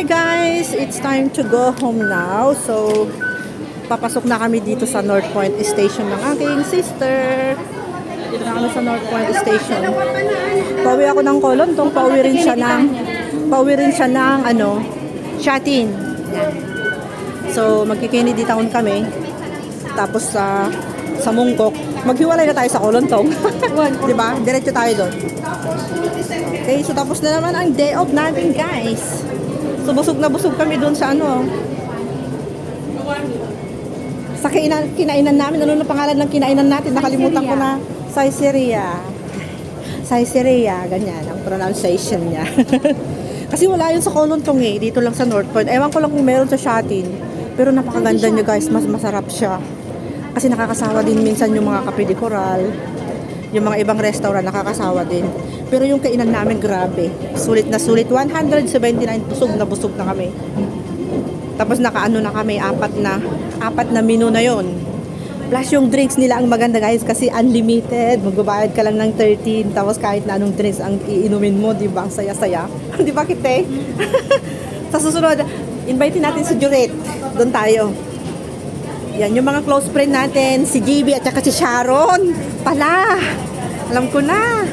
Hi guys! It's time to go home now. So, papasok na kami dito sa North Point Station ng aking sister. Dito na kami sa North Point Station. Pauwi ako ng Kolontong. Pauwi rin siya ng Shatin. Yan. So, magki-Kennedy Town kami. Tapos sa Mungkok. Maghiwalay na tayo sa Kolontong. Diba? Diretso tayo doon. Okay, so tapos na naman ang day off natin, guys. So busog na busog kami doon sa sa kinainan namin. Ano na pangalan ng kinainan natin? Nakalimutan ko na. Saizeriya. Saizeriya, ganyan ang pronunciation niya. Kasi wala yun sa Kolontong eh. Dito lang sa North Point. Ewan ko lang kung meron sa Shatin. Pero napakaganda niya, guys. Mas masarap siya. Kasi nakakasawa din minsan yung mga Cafe de Coral. Yung mga ibang restaurant nakakasawa din. Pero yung kainan namin, grabe. Sulit na sulit. 179, busog na kami. Tapos nakaano na kami, apat na menu na yon. Plus yung drinks nila ang maganda, guys, kasi unlimited. Magbabayad ka lang ng 13. Tapos kahit na anong drinks ang iinumin mo, di ba? Ang saya-saya. Di ba, Kite? Sa susunod, invite natin si Juret. Doon tayo. Yan, yung mga close friend natin, si GB at saka si Sharon. Pala, alam ko na.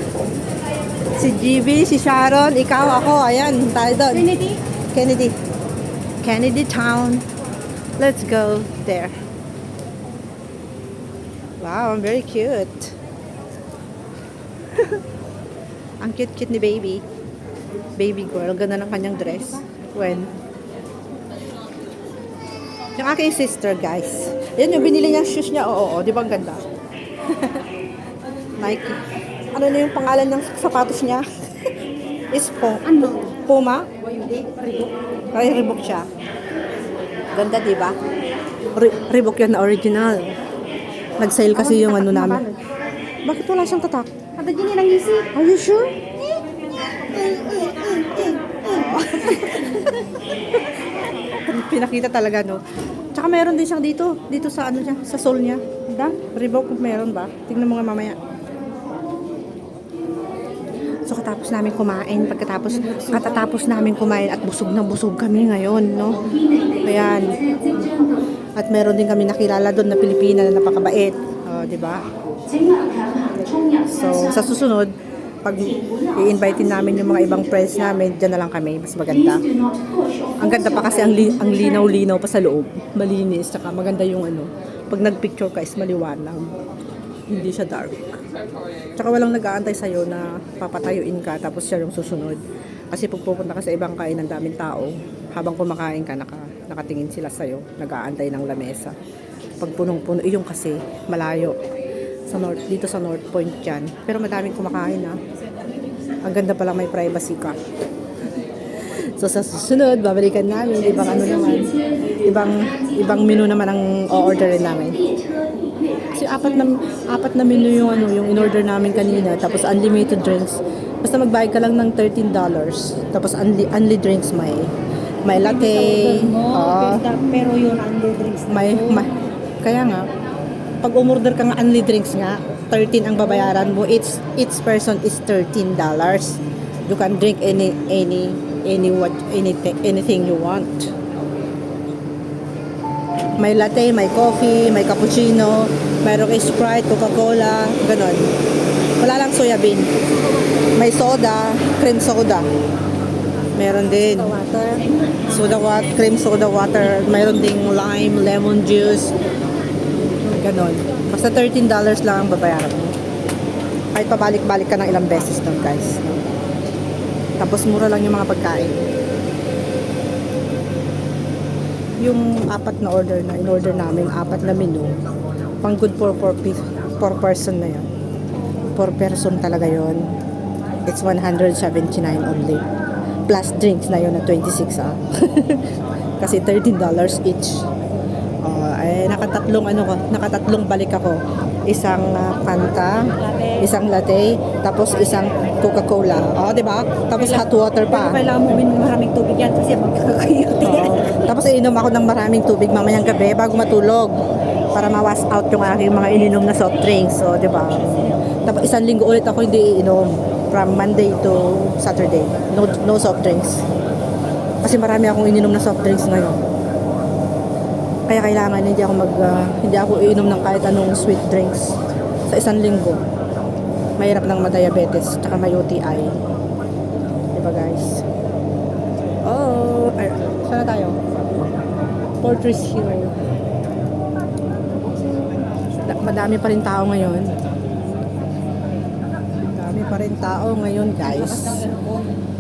Si GB, si Sharon, ikaw, ako. Ayan, tayo doon. Kennedy Town. Let's go there. Wow, I'm very cute. Ang cute-cute ni baby. Baby girl, ganda ng kanyang dress. When? Yung aking sister, guys. Yan yung binili niyang shoes niya. Oo, di ba ang ganda? Nike. Ano na yung pangalan ng sapatos niya? Is Puma? Ay, Reebok siya. Ganda, di ba? Reebok yan na original. Nag-sale kasi yung namin. Bakit wala siyang tatak? Ada gini lang isi. Are you sure? Pinakita talaga, no? Tsaka meron din siyang dito sa niya, sa sole niya. Diba? Reebok meron ba? Tingnan mo nga mamaya. So katatapos namin kumain at busog na busog kami ngayon, no? Ayan. At meron din kami nakilala doon na Pilipina na napakabait. Di ba? So sa susunod, pag i-invite namin yung mga ibang friends namin, dyan na lang kami, mas maganda. Ang ganda pa kasi ang linaw-linaw pa sa loob. Malinis, tsaka maganda yung pag nag-picture ka is maliwanag. Hindi siya dark. Tsaka walang nag-aantay sa'yo na papatayuin ka tapos siya yung susunod. Kasi pag pupunta ka sa ibang kainan, daming tao, habang kumakain ka, nakatingin sila sa'yo, nag-aantay ng lamesa. Pag punong-puno, yung kasi malayo. Dito sa North Point yan. Pero madaming kumakain na. Ang ganda pala, may privacy ka. So sa susunod, babalikan namin ibang menu naman ang o-orderin namin. Kasi apat na menu yung yung in-order namin kanina, tapos unlimited drinks. Basta magbayad ka lang ng $13. Tapos unli drinks, may latte. Pero yun unli drinks. Kaya nga pag umorder ka nga unli drinks nga, 13 ang babayaran mo. Each person is $13. You can drink anything you want. May latte, may coffee, may cappuccino, mayroong Sprite, Coca-Cola, ganon. Wala lang soya bean. May soda, cream soda. Meron din cream soda water. Mayroon ding lime, lemon juice. Ganon. Basta $13 lang ang babayaran mo. Kahit pabalik-balik ka ng ilang beses doon, guys. Tapos mura lang yung mga pagkain. Yung apat na in-order namin, apat na menu, pang good for 4 person na yan. 4 person talaga yon. It's 179 only. Plus drinks na yun na 26 Kasi $13 each. Nakatatlong balik ako. Isang Fanta, isang latte, tapos isang Coca-Cola. Di ba? Tapos hot water pa. Pero kailangan mo uminom maraming tubig yan kasi magkakayuti. Tapos iinom ako ng maraming tubig mamayang gabi bago matulog para ma-wash out yung aking mga ininom na soft drinks. So, di ba? Tapos isang linggo ulit ako hindi iinom from Monday to Saturday. No soft drinks. Kasi marami akong ininom na soft drinks ngayon. Kaya kailangan hindi ako iinom ng kahit anong sweet drinks sa isang linggo. Mahirap ng ma-diabetes tsaka may UTI. Diba guys? Oh, ay, saan na tayo? Fortress Hill. Madami pa rin tao ngayon. Madami pa rin tao ngayon guys.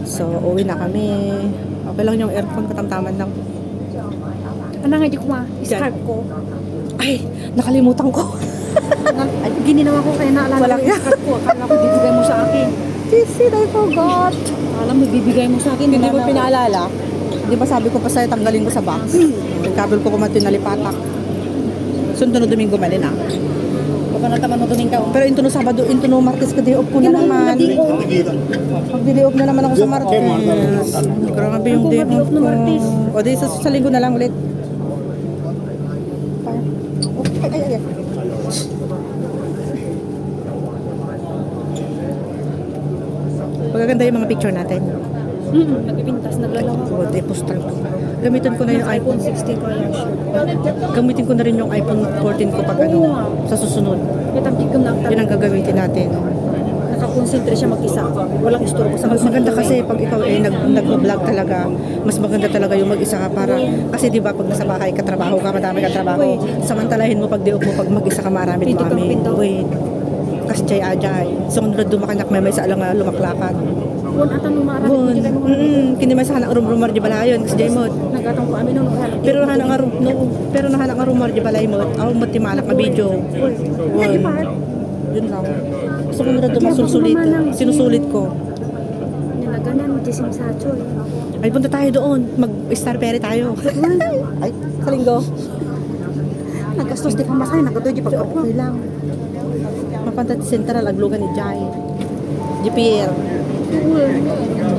So, uwi na kami. Okay lang yung aircon, katamtaman lang. Ano nga, di ko scarf ko. Ay, nakalimutan ko. Ay, ginawa ko kaya naalala Walang ko yung scarf ko. Akala ko bibigay mo sa akin. Sisi, I forgot. Akala mo bibigay mo sa akin. Hindi mo pinaalala. Di ba sabi ko pa sa'yo, tanggalin ko sa box. Yung kabel ko kumatin na lipatak. Sunod na Domingo malin ah. Baka nataman mo duming ka. Pero into no Sabado, into no Martes ka day off ko na naman. Pag-day off na naman ako sa Martes. Grabe yung day off ko. O di sa linggo na lang ulit. Ay. Magaganda yung mga picture natin. Nagpipintas, naglalaro. O di postal ko. Gamitin ko na yung iPhone. 16 kaya siya. Gamitin ko na rin yung iPhone 14 ko pag ano, sa susunod. Itamtig ko na Yun ang gagamitin natin. nakakonsentre siya mag-isa. Walang istorbo sa Mas maganda kasi pag ikaw nag-vlog talaga, mas maganda talaga yung mag-isa ka para, kasi di ba pag nasa bahay ka, trabaho ka, madami ka trabaho, samantalahin mo pag di mo pag mag-isa ka maramit Pinto kang mami. pinto. Wait. Kasi jay ajay. So, kung dumakanak may sa alang lumaklakan. Kung atan mo marami, Bun. hindi kayo Kini may sa hanang rumor di balayon kasi jay mod. Nagatong ko amin nung Pero hanang rumor di balay mod. Aw mo timalak na video. Hindi pa. Yun lang. So, kung dumasulsulit, sinusulit ko. Nilaganan, jisim sa choy. Ay, punta tayo doon. Mag-Star Ferry tayo. Ay, sa linggo. Nagkastos di pa masay, nagkatoy di pag Okay lang. Mapunta sa Central, aglugan ni Jai. JPR.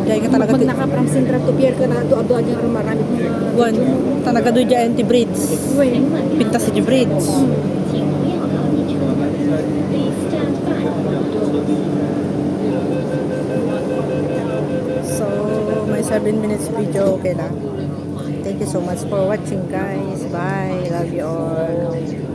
Jai ka talaga. Pag naka-from Central to Pier ka na doon yung marami mga Juan, talaga doon Jai anti-bridge. Uy, Pintas sa bridge. So, may 7 minutes video, okay na. Thank you so much for watching guys. Bye. Love you all.